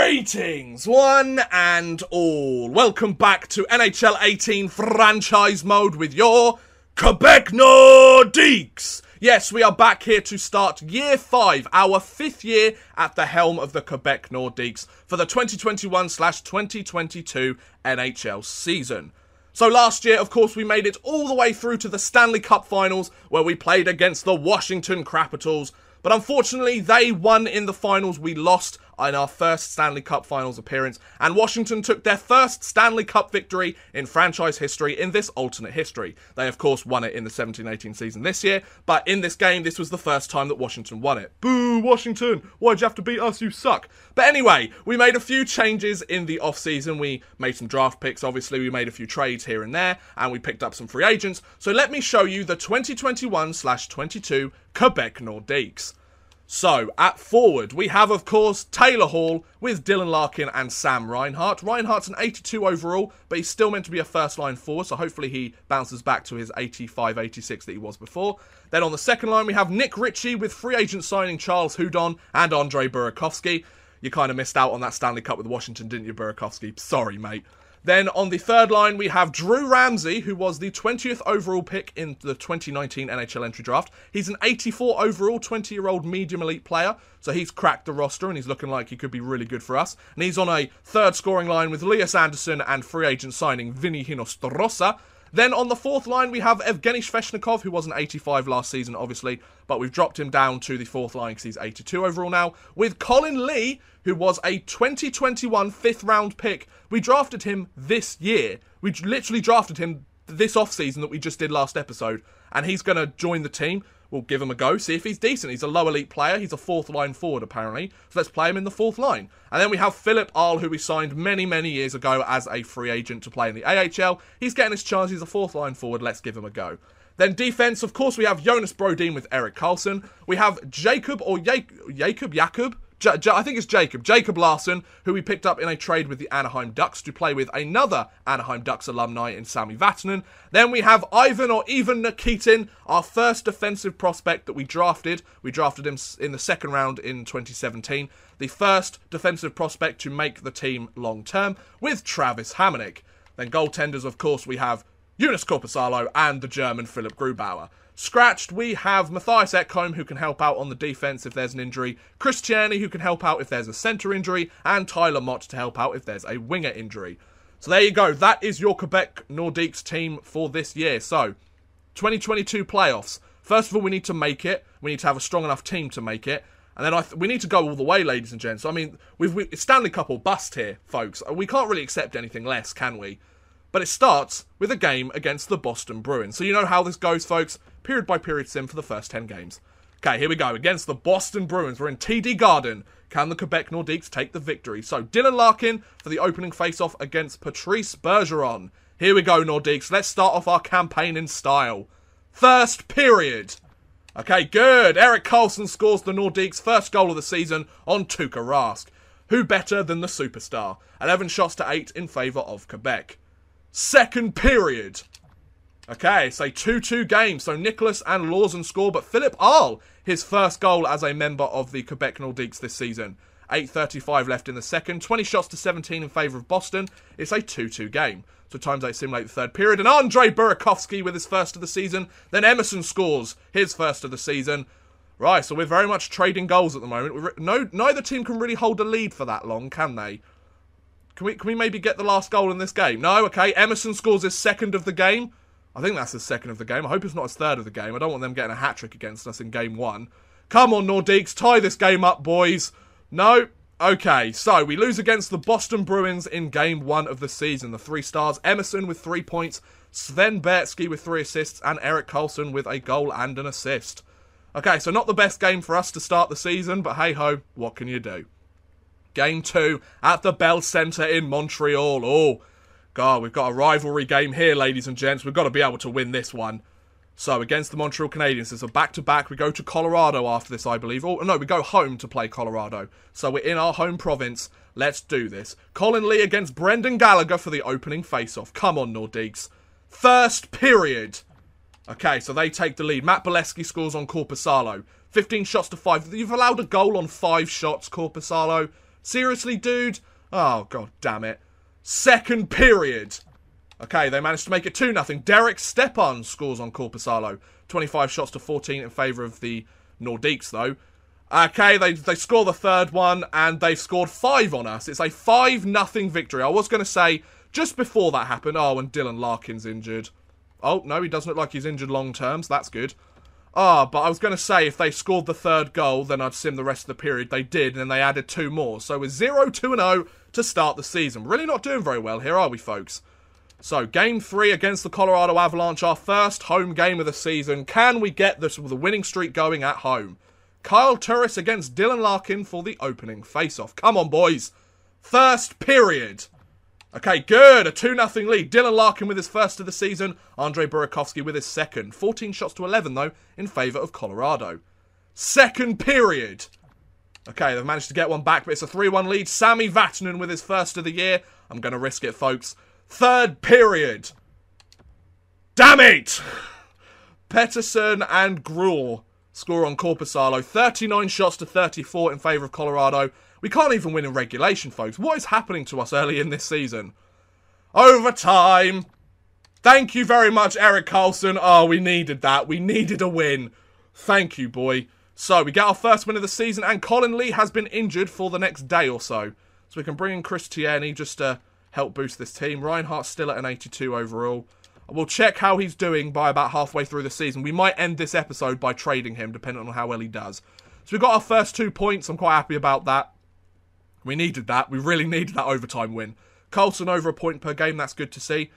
Greetings, one and all. Welcome back to NHL 18 franchise mode with your Quebec Nordiques. Yes, we are back here to start year 5, our 5th year at the helm of the Quebec Nordiques for the 2021/2022 NHL season. So last year, of course, we made it all the way through to the Stanley Cup finals where we played against the Washington Capitals. But unfortunately, they won in the finals. We lost in our first Stanley Cup finals appearance. And Washington took their first Stanley Cup victory in franchise history in this alternate history. They, of course, won it in the 17-18 season this year. But in this game, this was the first time that Washington won it. Boo, Washington! Why'd you have to beat us? You suck. But anyway, we made a few changes in the off-season. We made some draft picks, obviously. We made a few trades here and there. And we picked up some free agents. So let me show you the 2021/22 Quebec Nordiques. So, at forward, we have, of course, Taylor Hall with Dylan Larkin and Sam Reinhart. Reinhart's an 82 overall, but he's still meant to be a first-line forward, so hopefully he bounces back to his 85, 86 that he was before. Then on the second line, we have Nick Ritchie with free agent signing Charles Hudon and Andrei Burakovsky. You kind of missed out on that Stanley Cup with Washington, didn't you, Burakovsky? Sorry, mate. Then on the third line, we have Drew Ramsey, who was the 20th overall pick in the 2019 NHL entry draft. He's an 84 overall, 20-year-old medium elite player. So he's cracked the roster and he's looking like he could be really good for us. And he's on a third scoring line with Elias Anderson and free agent signing Vinny Hinostroza. Then on the fourth line, we have Evgeny Sveshnikov, who was an 85 last season, obviously, but we've dropped him down to the fourth line because he's 82 overall now, with Colin Lee, who was a 2021 fifth-round pick. We drafted him this year. We literally drafted him this offseason that we just did last episode, and he's going to join the team. We'll give him a go, see if he's decent. He's a low elite player. He's a fourth-line forward, apparently. So let's play him in the fourth line. And then we have Philip Ahl, who we signed many, many years ago as a free agent to play in the AHL. He's getting his chance. He's a fourth-line forward. Let's give him a go. Then defense, of course, we have Jonas Brodin with Erik Karlsson. We have Jacob Larson, who we picked up in a trade with the Anaheim Ducks to play with another Anaheim Ducks alumni in Sami Vatanen. Then we have Ivan Nikitin, our first defensive prospect that we drafted. We drafted him in the second round in 2017. The first defensive prospect to make the team long-term with Travis Hamonic. Then goaltenders, of course, we have Jonas Korpisalo and the German Philipp Grubauer. Scratched, we have Matthias Ekholm, who can help out on the defense if there's an injury, Chris Tierney, who can help out if there's a centre injury, and Tyler Mott to help out if there's a winger injury. So there you go. That is your Quebec Nordiques team for this year. So, 2022 playoffs. First of all, we need to make it. We need to have a strong enough team to make it. And then we need to go all the way, ladies and gents. I mean, it's Stanley Cup or bust here, folks. We can't really accept anything less, can we? But it starts with a game against the Boston Bruins. So you know how this goes, folks. Period by period sim for the first 10 games. Okay, here we go. Against the Boston Bruins. We're in TD Garden. Can the Quebec Nordiques take the victory? So Dylan Larkin for the opening face-off against Patrice Bergeron. Here we go, Nordiques. Let's start off our campaign in style. First period. Okay, good. Erik Karlsson scores the Nordiques' first goal of the season on Tuukka Rask. Who better than the superstar? 11 shots to 8 in favour of Quebec. Second period. Okay, it's a 2-2 game. So Nicholas and Lawson score, but Philip Ahl, his first goal as a member of the Quebec Nordiques this season. 8:35 left in the second. 20 shots to 17 in favour of Boston. It's a 2-2 game. So times 8 simulate the third period. And Andrei Burakovsky with his first of the season. Then Emerson scores his first of the season. Right, so we're very much trading goals at the moment. Neither team can really hold a lead for that long, can they? Can we maybe get the last goal in this game? No, okay. Emerson scores his second of the game. I think that's his second of the game. I hope it's not his third of the game. I don't want them getting a hat-trick against us in game 1. Come on, Nordiques. Tie this game up, boys. No? Okay, so we lose against the Boston Bruins in game 1 of the season. The 3 stars. Emerson with 3 points. Sven Bertsky with 3 assists. And Erik Karlsson with a goal and an assist. Okay, so not the best game for us to start the season. But hey-ho, what can you do? Game 2 at the Bell Centre in Montreal. Oh, God, we've got a rivalry game here, ladies and gents. We've got to be able to win this one. So, against the Montreal Canadiens, it's a back-to-back. We go to Colorado after this, I believe. Oh, no, we go home to play Colorado. So, we're in our home province. Let's do this. Colin Lee against Brendan Gallagher for the opening face-off. Come on, Nordiques. First period. Okay, so they take the lead. Matt Bolesky scores on Korpisalo. 15 shots to 5. You've allowed a goal on 5 shots, Korpisalo. Seriously, dude? Oh, god damn it. Second period. Okay, they managed to make it 2-0. Derek Stepan scores on Korpisalo. 25 shots to 14 in favour of the Nordiques, though. Okay, they score the third one, and they've scored 5 on us. It's a 5-0 victory. I was going to say, just before that happened, oh, and Dylan Larkin's injured. Oh, no, he doesn't look like he's injured long term, so that's good. Ah, but I was going to say, if they scored the third goal, then I'd sim the rest of the period. They did, and then they added 2 more. So we're 0-2-0 to start the season. Really not doing very well here, are we, folks? So, Game 3 against the Colorado Avalanche, our first home game of the season. Can we get the winning streak going at home? Kyle Turris against Dylan Larkin for the opening face-off. Come on, boys. First period. Okay, good. A 2-0 lead. Dylan Larkin with his first of the season. Andrei Burakovsky with his second. 14 shots to 11, though, in favour of Colorado. Second period. Okay, they've managed to get one back, but it's a 3-1 lead. Sami Vatanen with his first of the year. I'm going to risk it, folks. Third period. Damn it! Pettersson and Gruel score on Korpisalo. 39 shots to 34 in favour of Colorado. We can't even win in regulation, folks. What is happening to us early in this season? Overtime. Thank you very much, Erik Karlsson. Oh, we needed that. We needed a win. Thank you, boy. So, we get our first win of the season, and Colin Lee has been injured for the next day or so. So we can bring in Chris Tierney just to help boost this team. Reinhardt's still at an 82 overall. We'll check how he's doing by about halfway through the season. We might end this episode by trading him, depending on how well he does. So we've got our first 2 points. I'm quite happy about that. We needed that. We really needed that overtime win. Karlsson over a point per game. That's good to see.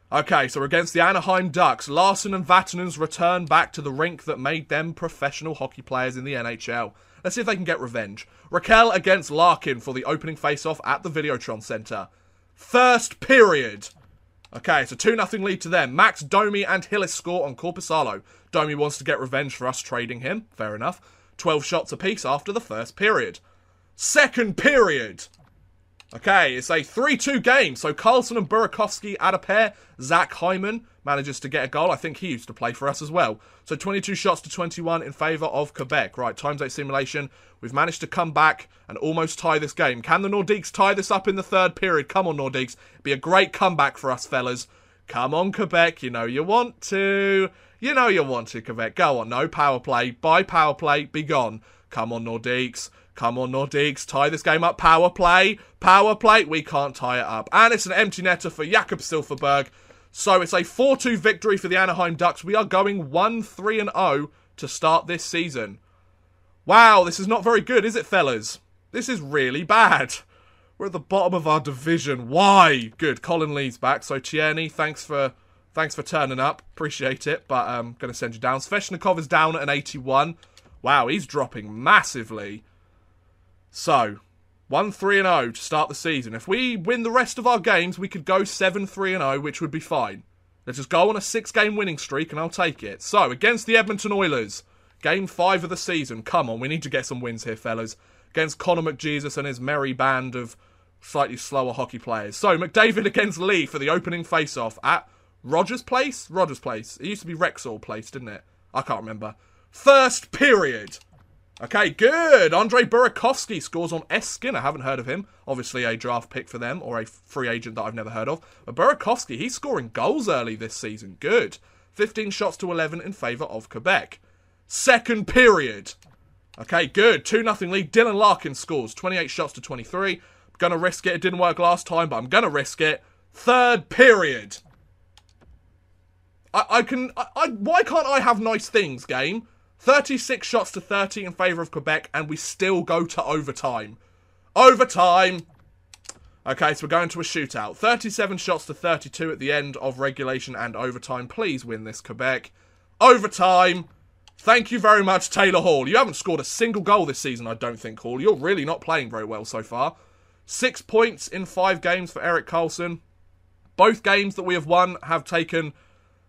Okay, so we're against the Anaheim Ducks. Larson and Vatanen's return back to the rink that made them professional hockey players in the NHL. Let's see if they can get revenge. Raquel against Larkin for the opening face-off at the Videotron Centre. First period. Okay, so 2-0 lead to them. Max Domi and Hillis score on Korpisalo. Domi wants to get revenge for us trading him. Fair enough. 12 shots apiece after the first period. Second period. Okay, it's a 3-2 game. So Karlsson and Burakovsky add a pair. Zach Hyman manages to get a goal. I think he used to play for us as well. So 22 shots to 21 in favour of Quebec. Right, times 8 simulation. We've managed to come back and almost tie this game. Can the Nordiques tie this up in the third period? Come on, Nordiques. It'd be a great comeback for us, fellas. Come on, Quebec. You know you want to. You know you want to, Quebec. Go on. No power play. By power play. Be gone. Come on, Nordiques. Come on, Nordiques. Tie this game up. Power play. Power play. We can't tie it up. And it's an empty netter for Jakob Silfverberg. So it's a 4-2 victory for the Anaheim Ducks. We are going 1-3-0 to start this season. Wow, this is not very good, is it, fellas? This is really bad. We're at the bottom of our division. Why? Good. Colin Lee's back. So Tierney, thanks for turning up. Appreciate it, but I'm going to send you down. Sveshnikov is down at an 81. Wow, he's dropping massively. So, 1-3-0 to start the season. If we win the rest of our games, we could go 7-3-0, which would be fine. Let's just go on a 6-game winning streak, and I'll take it. So, against the Edmonton Oilers, Game 5 of the season. Come on, we need to get some wins here, fellas. Against Connor McJesus and his merry band of slightly slower hockey players. So, McDavid against Lee for the opening face-off at Rogers Place? Rogers Place. It used to be Rexall Place, didn't it? I can't remember. First period. Okay, good. Andrei Burakovsky scores on S. Skinner. Haven't heard of him. Obviously a draft pick for them, or a free agent that I've never heard of. But Burakovsky, he's scoring goals early this season. Good. 15 shots to 11 in favour of Quebec. Second period. Okay, good. 2-0 lead. Dylan Larkin scores. 28 shots to 23. I'm going to risk it. It didn't work last time, but I'm going to risk it. Third period. Why can't I have nice things, game? 36 shots to 30 in favour of Quebec, and we still go to overtime. Overtime! Okay, so we're going to a shootout. 37 shots to 32 at the end of regulation and overtime. Please win this, Quebec. Overtime! Thank you very much, Taylor Hall. You haven't scored a single goal this season, I don't think, Hall. You're really not playing very well so far. 6 points in 5 games for Erik Karlsson. Both games that we have won have taken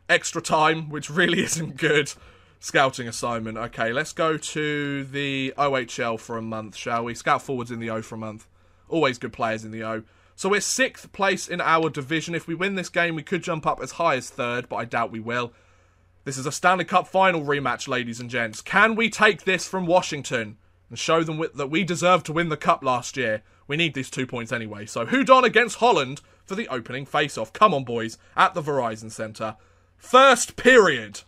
extra time, which really isn't good. Scouting assignment. Okay, let's go to the OHL for a month, shall we? Scout forwards in the O for a month. Always good players in the O. So we're 6th place in our division. If we win this game, we could jump up as high as 3rd, but I doubt we will. This is a Stanley Cup final rematch, ladies and gents. Can we take this from Washington and show them that we deserve to win the cup last year? We need these 2 points anyway. So Hudon against Holland for the opening face-off. Come on, boys, at the Verizon Centre. First period.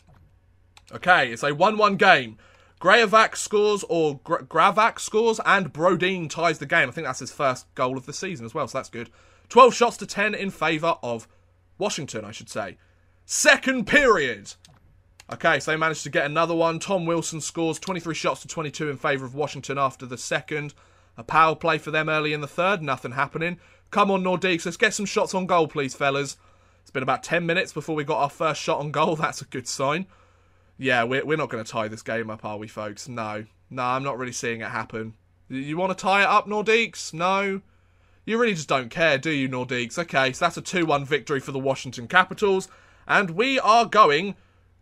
Okay, it's a 1-1 game. Gravovac scores, or Gravac scores, and Brodin ties the game. I think that's his first goal of the season as well, so that's good. 12 shots to 10 in favour of Washington, I should say. Second period. Okay, so they managed to get another one. Tom Wilson scores 23 shots to 22 in favour of Washington after the second. A power play for them early in the third. Nothing happening. Come on, Nordiques. Let's get some shots on goal, please, fellas. It's been about 10 minutes before we got our first shot on goal. That's a good sign. Yeah, we're not going to tie this game up, are we, folks? No. No, I'm not really seeing it happen. You want to tie it up, Nordiques? No. You really just don't care, do you, Nordiques? Okay, so that's a 2-1 victory for the Washington Capitals. And we are going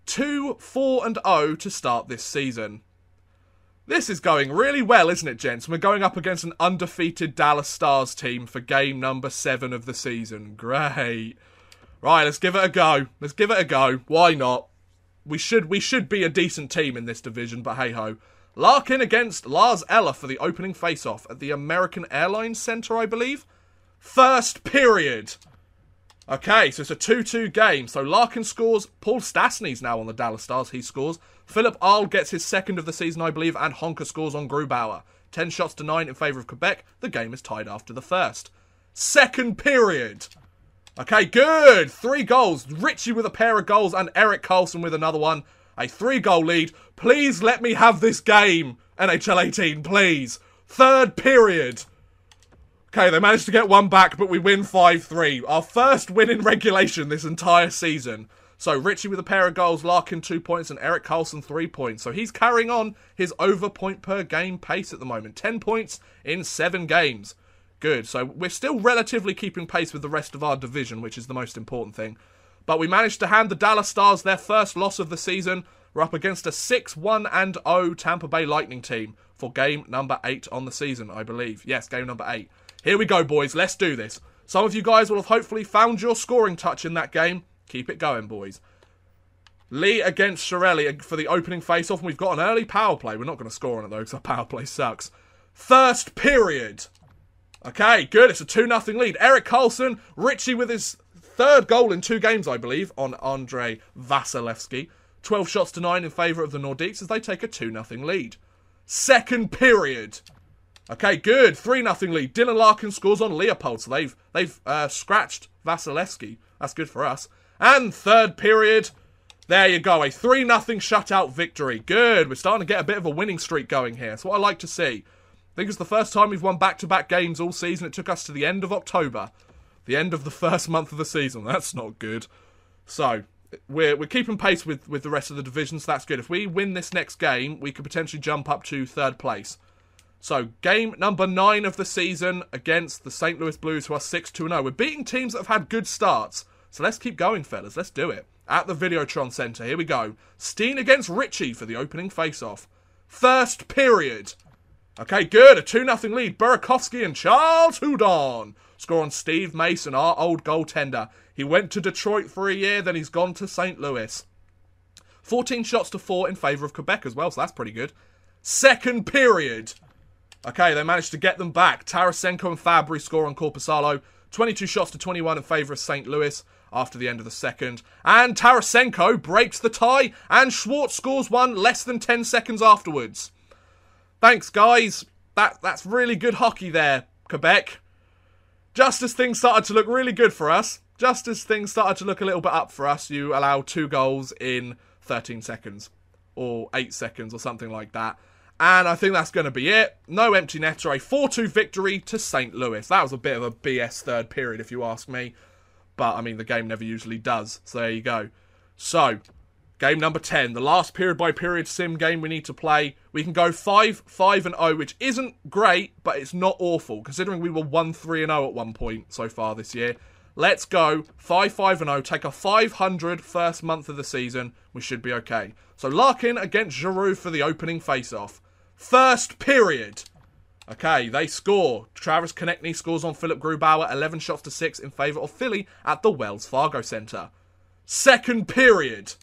2-4-0 to start this season. This is going really well, isn't it, gents? We're going up against an undefeated Dallas Stars team for game number 7 of the season. Great. Right, let's give it a go. Let's give it a go. Why not? We should be a decent team in this division, but hey-ho. Larkin against Lars Eller for the opening face-off at the American Airlines Centre, I believe. First period. Okay, so it's a 2-2 game. So Larkin scores. Paul Stastny's now on the Dallas Stars. He scores. Philip Ahl gets his second of the season, I believe, and Honka scores on Grubauer. 10 shots to 9 in favour of Quebec. The game is tied after the first. Second period. Okay, good. 3 goals. Ritchie with a pair of goals and Erik Karlsson with another one. A 3-goal lead. Please let me have this game, NHL 18, please. Third period. Okay, they managed to get one back, but we win 5-3. Our first win in regulation this entire season. So Ritchie with a pair of goals, Larkin 2 points, and Erik Karlsson 3 points. So he's carrying on his over point per game pace at the moment. 10 points in 7 games. Good. So we're still relatively keeping pace with the rest of our division, which is the most important thing. But we managed to hand the Dallas Stars their first loss of the season. We're up against a 6-1-0 Tampa Bay Lightning team for game number 8 on the season, I believe. Yes, game number 8. Here we go, boys. Let's do this. Some of you guys will have hopefully found your scoring touch in that game. Keep it going, boys. Lee against Shirelli for the opening face-off. And we've got an early power play. We're not going to score on it, though, because our power play sucks. First period. Okay, good. It's a 2-0 lead. Erik Karlsson, Ritchie with his third goal in 2 games, I believe, on Andrei Vasilevsky. 12 shots to 9 in favour of the Nordiques as they take a 2-0 lead. Second period. Okay, good. 3-0 lead. Dylan Larkin scores on Leopold, so they've scratched Vasilevsky. That's good for us. And third period. There you go. A 3-0 shutout victory. Good. We're starting to get a bit of a winning streak going here. That's what I like to see. I think it's the first time we've won back-to-back games all season. It took us to the end of October. The end of the first month of the season. That's not good. So, we're keeping pace with the rest of the division, so that's good. If we win this next game, we could potentially jump up to 3rd place. So, game number 9 of the season against the St. Louis Blues, who are 6-2-0. We're beating teams that have had good starts. So let's keep going, fellas. Let's do it. At the Videotron Centre, here we go. Steen against Ritchie for the opening face-off. First period. Okay, good. A 2-0 lead. Burakovsky and Charles Hudon score on Steve Mason, our old goaltender. He went to Detroit for a year, then he's gone to St. Louis. 14 shots to 4 in favour of Quebec as well, so that's pretty good. Second period. Okay, they managed to get them back. Tarasenko and Fabry score on Korpisalo. 22 shots to 21 in favour of St. Louis after the end of the second. And Tarasenko breaks the tie, and Schwartz scores one less than 10 seconds afterwards. Thanks, guys. That's really good hockey there, Quebec. Just as things started to look really good for us, just as things started to look a little bit up for us, you allow 2 goals in 13 seconds. Or 8 seconds or something like that. And I think that's going to be it. No empty netter. A 4-2 victory to St. Louis. That was a bit of a BS third period, if you ask me. But, I mean, the game never usually does. So, there you go. So, game number 10. The last period-by-period sim game we need to play. We can go 5-5-0, which isn't great, but it's not awful, considering we were 1-3-0 at one point so far this year. Let's go 5-5-0. Take a 500 first month of the season. We should be okay. So, Larkin against Giroux for the opening face-off. First period. Okay, they score. Travis Konechny scores on Philip Grubauer, 11 shots to 6 in favour of Philly at the Wells Fargo Centre. Second period.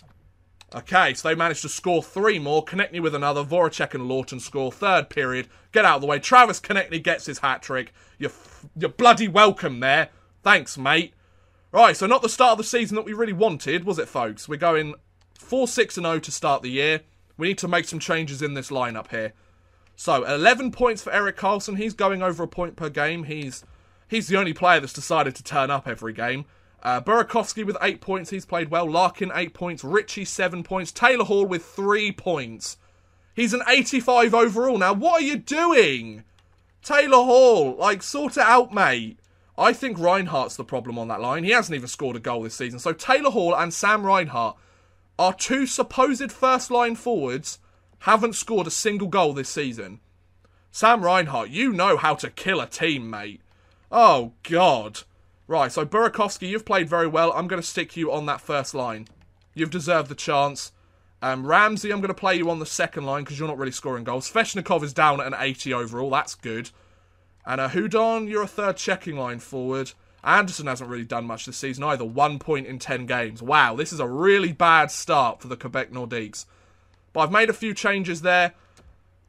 Okay, so they managed to score 3 more. Konechny with another. Voracek and Lawton score. Third period. Get out of the way. Travis Konechny gets his hat-trick. You're bloody welcome there. Thanks, mate. Right, so not the start of the season that we really wanted, was it, folks? We're going 4-6-0 to start the year. We need to make some changes in this lineup here. So, 11 points for Erik Karlsson. He's going over a point per game. He's the only player that's decided to turn up every game. Burakovsky with 8 points. He's played well. Larkin, 8 points. Ritchie, 7 points. Taylor Hall with 3 points. He's an 85 overall. Now, what are you doing? Taylor Hall, like, sort it out, mate. I think Reinhardt's the problem on that line. He hasn't even scored a goal this season. So, Taylor Hall and Sam Reinhardt, our 2 supposed first-line forwards, haven't scored a single goal this season. Sam Reinhardt, you know how to kill a team, mate. Oh, God. Right, so Burakovsky, you've played very well. I'm going to stick you on that first line. You've deserved the chance. Ramsey, I'm going to play you on the second line because you're not really scoring goals. Sveshnikov is down at an 80 overall. That's good. And Hudon, you're a third checking line forward. Anderson hasn't really done much this season either. 1 point in 10 games. Wow, this is a really bad start for the Quebec Nordiques. But I've made a few changes there.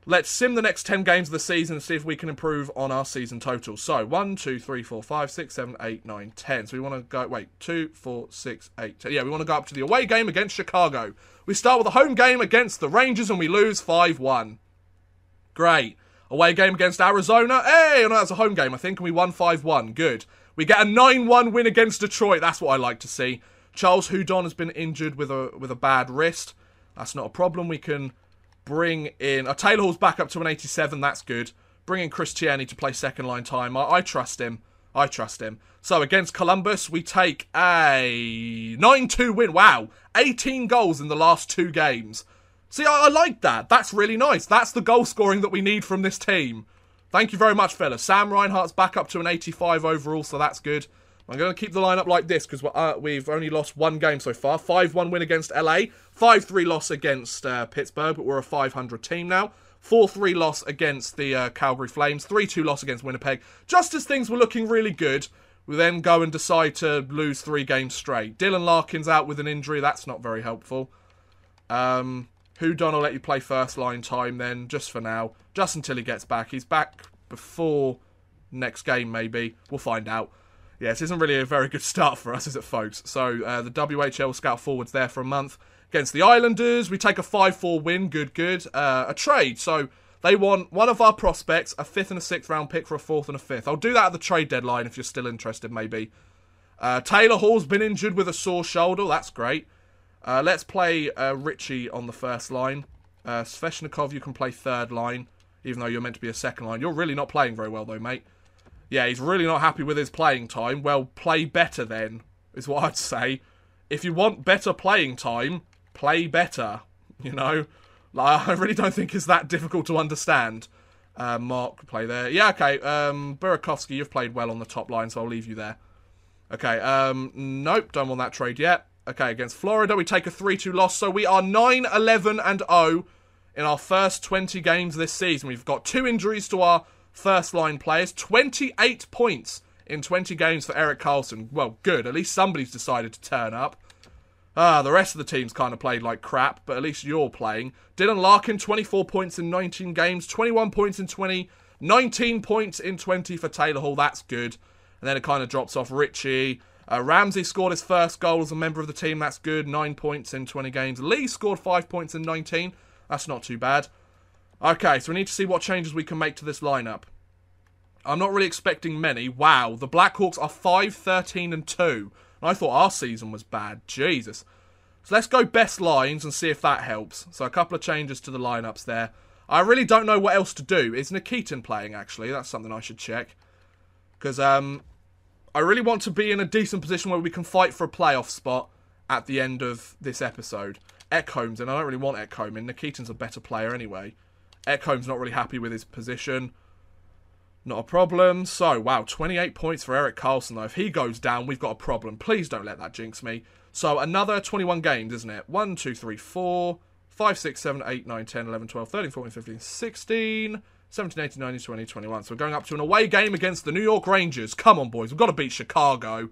Let's sim the next 10 games of the season and see if we can improve on our season total. So, 1, 2, 3, 4, 5, 6, 7, 8, 9, 10. So we want to go, 2, 4, 6, 8, 10. Yeah, we want to go up to the away game against Chicago. We start with a home game against the Rangers and we lose 5-1. Great. Away game against Arizona. Hey, no, that's a home game, I think, and we won 5-1. Good. We get a 9-1 win against Detroit. That's what I like to see. Charles Hudon has been injured with a bad wrist. That's not a problem. We can bring in... Taylor Hall's back up to an 87. That's good. Bring in Chris Tierney to play second line time. I trust him. I trust him. So, against Columbus, we take a 9-2 win. Wow. 18 goals in the last 2 games. See, I like that. That's really nice. That's the goal scoring that we need from this team. Thank you very much, fellas. Sam Reinhardt's back up to an 85 overall, so that's good. I'm going to keep the lineup like this because we've only lost 1 game so far. 5-1 win against LA. 5-3 loss against Pittsburgh, but we're a 500 team now. 4-3 loss against the Calgary Flames. 3-2 loss against Winnipeg. Just as things were looking really good, we then go and decide to lose 3 games straight. Dylan Larkin's out with an injury. That's not very helpful. Hudon will let you play first line time then, just for now. Just until he gets back. He's back before next game, maybe. We'll find out. Yeah, this isn't really a very good start for us, is it, folks? So, the WHL scout forwards there for a month. Against the Islanders, we take a 5-4 win. Good, good. A trade. So, they want one of our prospects, a 5th and a 6th round pick for a 4th and a 5th. I'll do that at the trade deadline if you're still interested, maybe. Taylor Hall's been injured with a sore shoulder. That's great. Let's play Ritchie on the first line. Sveshnikov, you can play third line, even though you're meant to be a second line. You're really not playing very well, though, mate. Yeah, he's really not happy with his playing time. Well, play better then, is what I'd say. If you want better playing time, play better, you know? Like, I really don't think it's that difficult to understand. Mark, play there. Yeah, okay. Burakovsky, you've played well on the top line, so I'll leave you there. Okay, nope, don't want that trade yet. Okay, against Florida, we take a 3-2 loss, so we are 9-11-0 in our first 20 games this season. We've got 2 injuries to our first-line players, 28 points in 20 games for Erik Karlsson. Well, good, at least somebody's decided to turn up. The rest of the team's kind of played like crap, but at least you're playing. Dylan Larkin, 24 points in 19 games, 21 points in 20, 19 points in 20 for Taylor Hall, that's good. And then it kind of drops off Ritchie. Ramsey scored his first goal as a member of the team. That's good. 9 points in 20 games. Lee scored 5 points in 19. That's not too bad. Okay, so we need to see what changes we can make to this lineup. I'm not really expecting many. Wow, the Blackhawks are 5-13-2. And I thought our season was bad. Jesus. So let's go best lines and see if that helps. So a couple of changes to the lineups there. I really don't know what else to do. Is Nikitin playing, actually? That's something I should check. Because, I really want to be in a decent position where we can fight for a playoff spot at the end of this episode. Ekholm's in. I don't really want Ekholm in. Nikitin's a better player anyway. Ekholm's not really happy with his position. Not a problem. So, wow, 28 points for Erik Karlsson, though. If he goes down, we've got a problem. Please don't let that jinx me. So, another 21 games, isn't it? 1, 2, 3, 4, 5, 6, 7, 8, 9, 10, 11, 12, 13, 14, 15, 16... 17, 18, 19, 20, 21. So we're going up to an away game against the New York Rangers. Come on, boys. We've got to beat Chicago.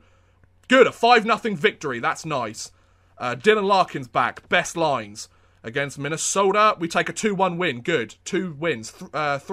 Good. A 5-0 victory. That's nice. Dylan Larkin's back. Best lines. Against Minnesota, we take a 2-1 win. Good. 2 wins. 3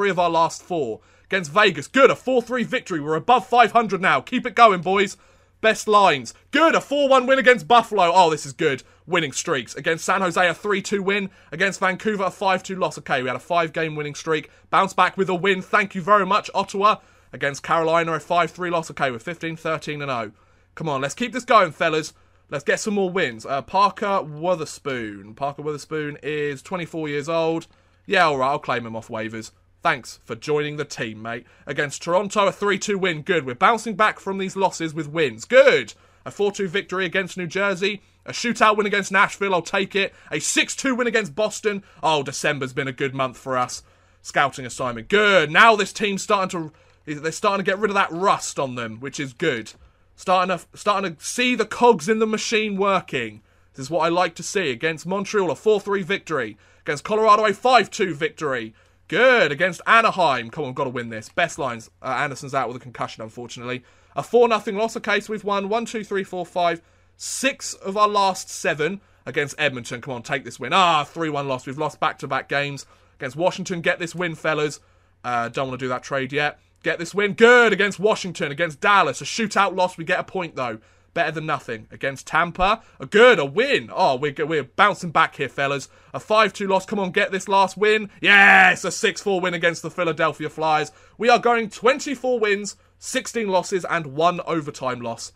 of our last 4. Against Vegas, good. A 4-3 victory. We're above 500 now. Keep it going, boys. Best lines. Good. A 4-1 win against Buffalo. Oh, this is good. Winning streaks. Against San Jose, a 3-2 win. Against Vancouver, a 5-2 loss. Okay, we had a 5-game winning streak. Bounce back with a win. Thank you very much, Ottawa. Against Carolina, a 5-3 loss. Okay, we're 15-13-0. Come on, let's keep this going, fellas. Let's get some more wins. Parker Wotherspoon. Parker Wotherspoon is 24 years old. Yeah, alright, I'll claim him off waivers. Thanks for joining the team, mate. Against Toronto, a 3-2 win. Good. We're bouncing back from these losses with wins. Good. A 4-2 victory against New Jersey. A shootout win against Nashville. I'll take it. A 6-2 win against Boston. Oh, December's been a good month for us. Scouting assignment. Good. Now this team's they're starting to get rid of that rust on them, which is good. Starting to see the cogs in the machine working. This is what I like to see. Against Montreal, a 4-3 victory. Against Colorado, a 5-2 victory. Good. Against Anaheim. Come on, got to win this. Best lines. Anderson's out with a concussion, unfortunately. A 4-0 loss. Okay, so we've won 1, 2, 3, 4, 5, 6 of our last 7 against Edmonton. Come on, take this win. 3-1 loss. We've lost back-to-back games. Against Washington, get this win, fellas. Don't want to do that trade yet. Get this win. Good. Against Washington. Against Dallas. A shootout loss. We get a point, though. Better than nothing. Against Tampa. A win. Oh, we're bouncing back here, fellas. A 5-2 loss. Come on, get this last win. Yes, a 6-4 win against the Philadelphia Flyers. We are going 24 wins, 16 losses, and 1 overtime loss.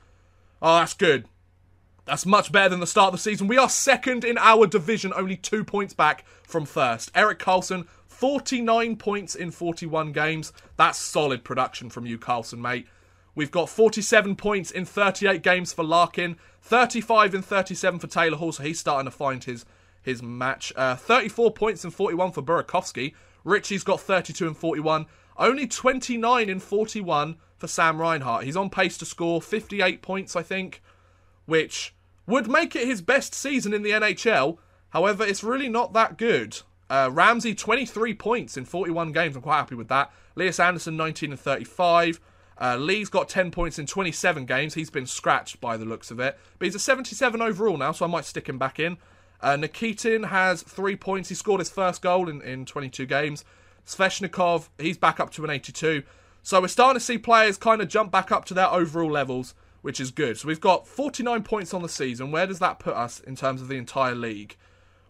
Oh, that's good. That's much better than the start of the season. We are second in our division, only 2 points back from first. Erik Karlsson, 49 points in 41 games. That's solid production from you, Karlsson, mate. We've got 47 points in 38 games for Larkin, 35 in 37 for Taylor Hall, so he's starting to find his match. 34 points in 41 for Burakovsky. Richie's got 32 in 41. Only 29 in 41 for Sam Reinhart. He's on pace to score 58 points, I think, which would make it his best season in the NHL. However, it's really not that good. Ramsey, 23 points in 41 games. I'm quite happy with that. Elias Anderson, 19 and 35. Lee's got 10 points in 27 games. He's been scratched by the looks of it. But he's a 77 overall now, so I might stick him back in. Nikitin has 3 points. He scored his first goal in 22 games. Sveshnikov, he's back up to an 82. So we're starting to see players kind of jump back up to their overall levels, which is good. So we've got 49 points on the season. Where does that put us in terms of the entire league?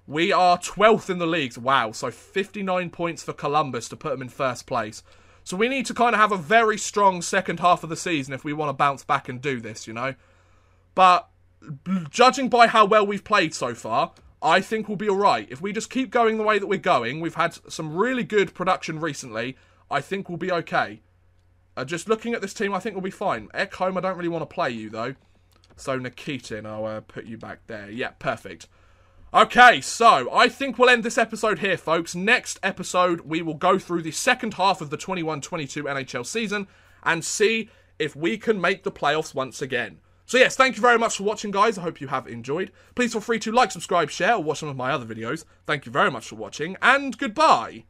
We are 12th in the league. Wow, so 59 points for Columbus to put them in first place. So we need to kind of have a very strong second half of the season if we want to bounce back and do this, you know. But judging by how well we've played so far, I think we'll be alright. If we just keep going the way that we're going, we've had some really good production recently, I think we'll be okay. Just looking at this team, I think we'll be fine. Ekholm, I don't really want to play you, though. So Nikitin, I'll put you back there. Yeah, perfect. Okay, so I think we'll end this episode here, folks. Next episode, we will go through the second half of the 21-22 NHL season and see if we can make the playoffs once again. So yes, thank you very much for watching, guys. I hope you have enjoyed. Please feel free to like, subscribe, share, or watch some of my other videos. Thank you very much for watching, and goodbye.